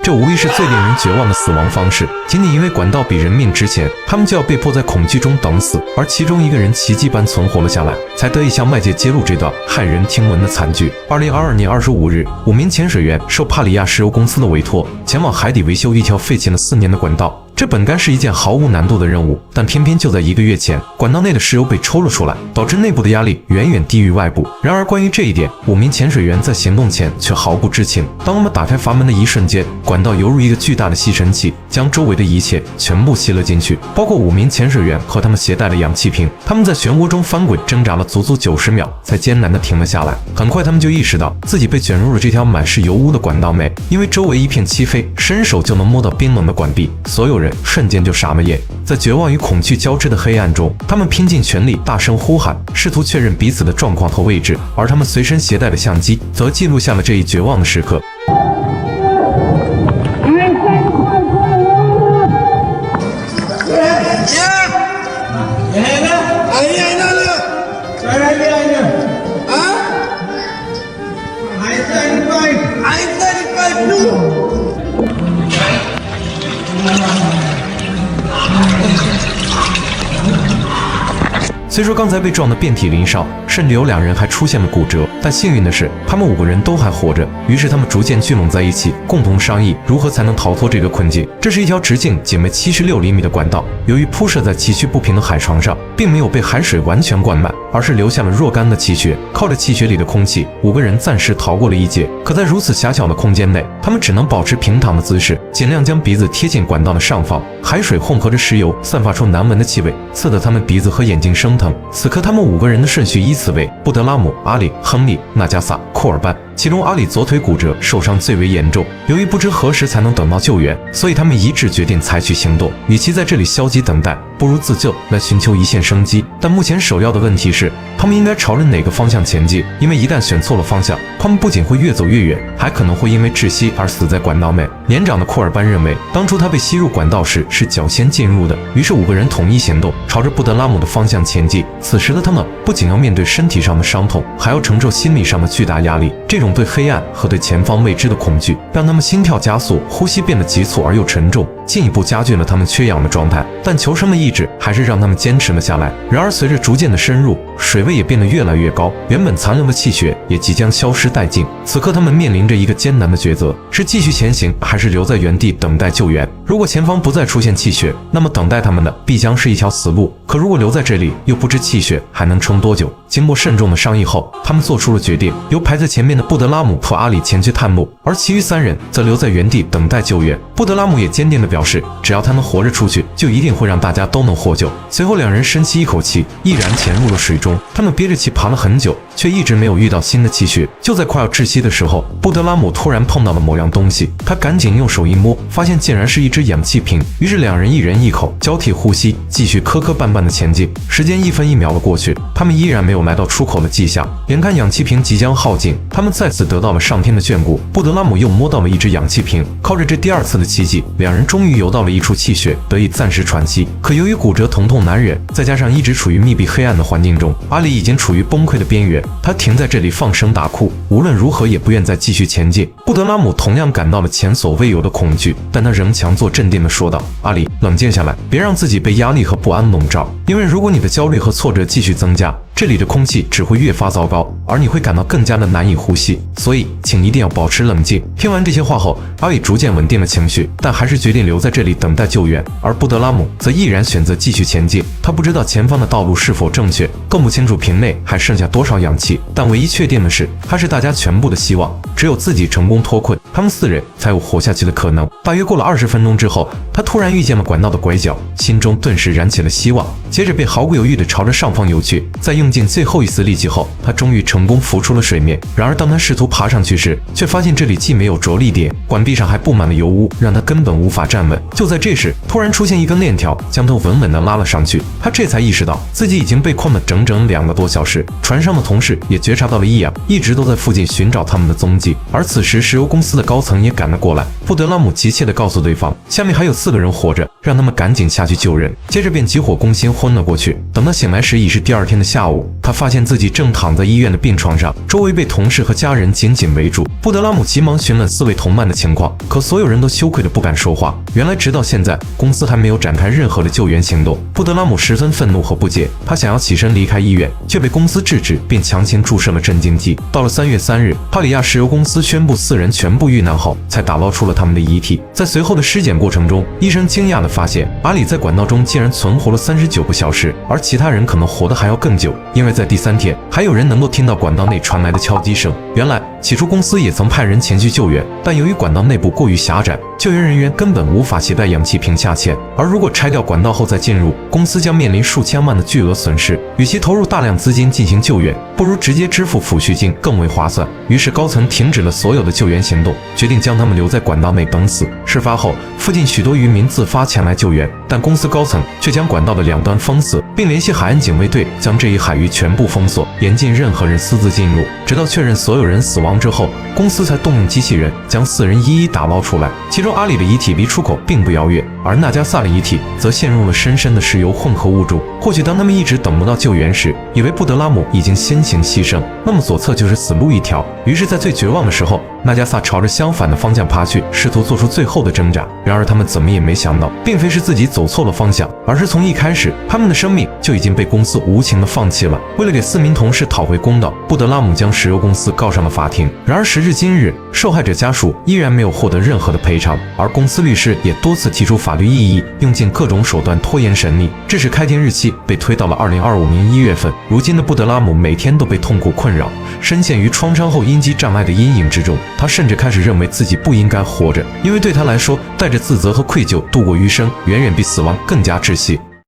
这无疑是最令人绝望的死亡方式。仅仅因为管道比人命值钱，他们就要被迫在恐惧中等死。而其中一个人奇迹般存活了下来，才得以向外界揭露这段骇人听闻的惨剧。2022年25日，5名潜水员受帕里亚石油公司的委托，前往海底维修一条废弃了4年的管道。这本该是一件毫无难度的任务，但偏偏就在1个月前，管道内的石油被抽了出来，导致内部的压力远远低于外部。然而，关于这一点，5名潜水员在行动前却毫不知情。当他们打开阀门的一瞬间，管道犹如一个巨大的吸尘器，将周围的一切全部吸了进去，包括5名潜水员和他们携带的氧气瓶。他们在漩涡中翻滚挣扎了足足90秒，才艰难地停了下来。很快，他们就意识到自己被卷入了这条满是油污的管道内，因为周围一片漆黑，伸手就能摸到冰冷的管壁。所有人瞬间就傻了眼，在绝望与恐惧交织的黑暗中，他们拼尽全力大声呼喊，试图确认彼此的状况和位置，而他们随身携带的相机则记录下了这一绝望的时刻。虽说刚才被撞得遍体鳞伤，甚至有2人还出现了骨折，但幸运的是，他们5个人都还活着。于是他们逐渐聚拢在一起，共同商议如何才能逃脱这个困境。这是一条直径仅为76厘米的管道，由于铺设在崎岖不平的海床上，并没有被海水完全灌满，而是留下了若干的气穴。靠着气穴里的空气，5个人暂时逃过了一劫。可在如此狭小的空间内，他们只能保持平躺的姿势，尽量将鼻子贴近管道的上方。海水混合着石油，散发出难闻的气味，刺得他们鼻子和眼睛生疼。此刻他们5个人的顺序依次为布德拉姆、阿里、亨利、纳加萨、库尔班。其中阿里左腿骨折，受伤最为严重。由于不知何时才能等到救援，所以他们一致决定采取行动。与其在这里消极等待，不如自救，来寻求一线生机。但目前首要的问题是，他们应该朝着哪个方向前进？因为一旦选错了方向，他们不仅会越走越远，还可能会因为窒息而死在管道内。年长的库尔班认为，当初他被吸入管道时是脚先进入的，于是5个人统一行动，朝着布德拉姆的方向前进。此时的他们不仅要面对身体上的伤痛，还要承受心理上的巨大压力。这种对黑暗和对前方未知的恐惧，让他们心跳加速，呼吸变得急促而又沉重，进一步加剧了他们缺氧的状态。但求生的意志还是让他们坚持了下来。然而随着逐渐的深入，水位也变得越来越高，原本残留的气血也即将消失殆尽。此刻他们面临着一个艰难的抉择，是继续前行，还是留在原地等待救援？如果前方不再出现气血，那么等待他们的必将是一条死路。可如果留在这里，又不知气血还能撑多久。经过慎重的商议后，他们做出了决定，由排在前面的布德拉姆和阿里前去探路，而其余3人则留在原地等待救援。布德拉姆也坚定地表示，只要他能活着出去，就一定会让大家都能获救。随后2人深吸一口气，毅然潜入了水中。他们憋着气爬了很久，却一直没有遇到新的气穴。就在快要窒息的时候，布德拉姆突然碰到了某样东西，他赶紧用手一摸，发现竟然是一只氧气瓶。于是2人一人一口，交替呼吸，继续磕磕绊绊地前进。时间1分1秒的过去，他们依然没有来到出口的迹象。眼看氧气瓶即将耗尽，他们再次得到了上天的眷顾。布德拉姆又摸到了一只氧气瓶，靠着这第2次的奇迹，2人终于游到了一处气穴，得以暂时喘息。可由于骨折疼痛难忍，再加上一直处于密闭黑暗的环境中，阿里已经处于崩溃的边缘。他停在这里放声大哭，无论如何也不愿再继续前进。布德拉姆同样感到了前所未有的恐惧，但他仍强作镇定地说道：“阿里，冷静下来，别让自己被压力和不安笼罩。因为如果你的焦虑和挫折继续增加，这里的空气只会越发糟糕，而你会感到更加的难以呼吸。所以，请一定要保持冷静。”听完这些话后，阿里逐渐稳定了情绪，但还是决定留在这里等待救援。而布德拉姆则毅然选择继续前进。他不知道前方的道路是否正确，更不清楚瓶内还剩下多少氧气，但唯一确定的是，他是大家全部的希望。只有自己成功脱困，他们4人才有活下去的可能。大约过了20分钟之后，他突然遇见了管道的拐角，心中顿时燃起了希望。接着便毫不犹豫地朝着上方游去。在用尽最后一丝力气后，他终于成功浮出了水面。然而当他试图爬上去时，却发现这里既没有着力点，管壁上还布满了油污，让他根本无法站稳。就在这时，突然出现一根链条，将他稳稳地拉了上去。他这才意识到自己已经被困了整整2个多小时。船上的同事也觉察到了异样，一直都在附近寻找他们的踪迹。而此时石油公司的高层也赶了过来。布德拉姆急切地告诉对方，下面还有4个人活着，让他们赶紧下去救人，接着便急火攻心昏了过去。等他醒来时已是第二天的下午，他发现自己正躺在医院的病床上，周围被同事和家人紧紧围住。布德拉姆急忙询问4位同伴的情况，可所有人都羞愧的不敢说话。原来直到现在，公司还没有展开任何的救援行动。布德拉姆十分愤怒和不解，他想要起身离开医院，却被公司制止，并强行注射了镇静剂。到了3月3日，帕里亚石油公司宣布4人全部遇难后，才打捞出了他们的遗体。在随后的尸检过程中，医生惊讶地发现，阿里在管道中竟然存活了39个小时，而其他人可能活得还要更久，因为在第3天，还有人能够听到管道内传来的敲击声。原来，起初公司也曾派人前去救援，但由于管道内部过于狭窄，救援人员根本无法携带氧气瓶下潜，而如果拆掉管道后再进入，公司将面临数千万的巨额损失。与其投入大量资金进行救援，不如直接支付抚恤金更为划算。于是高层停止了所有的救援行动，决定将他们留在管道内等死。事发后，附近许多渔民自发前来救援，但公司高层却将管道的2端封死，并联系海岸警卫队将这一海域全部封锁，严禁任何人私自进入。直到确认所有人死亡之后，公司才动用机器人将4人一一打捞出来。其中阿里的遗体离出口并不遥远，而纳加萨的遗体则陷入了深深的石油混合物中。或许当他们一直等不到救援时，以为布德拉姆已经先行牺牲，那么左侧就是死路一条。于是，在最绝望的时候，纳加萨朝着相反的方向爬去，试图做出最后的挣扎。然而他们怎么也没想到，并非是自己走错了方向，而是从一开始，他们的生命就已经被公司无情的放弃了。为了给4名同事讨回公道，布德拉姆将石油公司告上了法庭。然而时至今日，受害者家属依然没有获得任何的赔偿，而公司律师也多次提出法律异议，用尽各种手段拖延审理，致使开庭日期被推到了2025年1月份。如今的布德拉姆每天都被痛苦困扰，深陷于创伤后应激障碍的阴影之中。他甚至开始认为自己不应该活着，因为对他来说，带着自责和愧疚度过余生，远远比死亡更加窒息。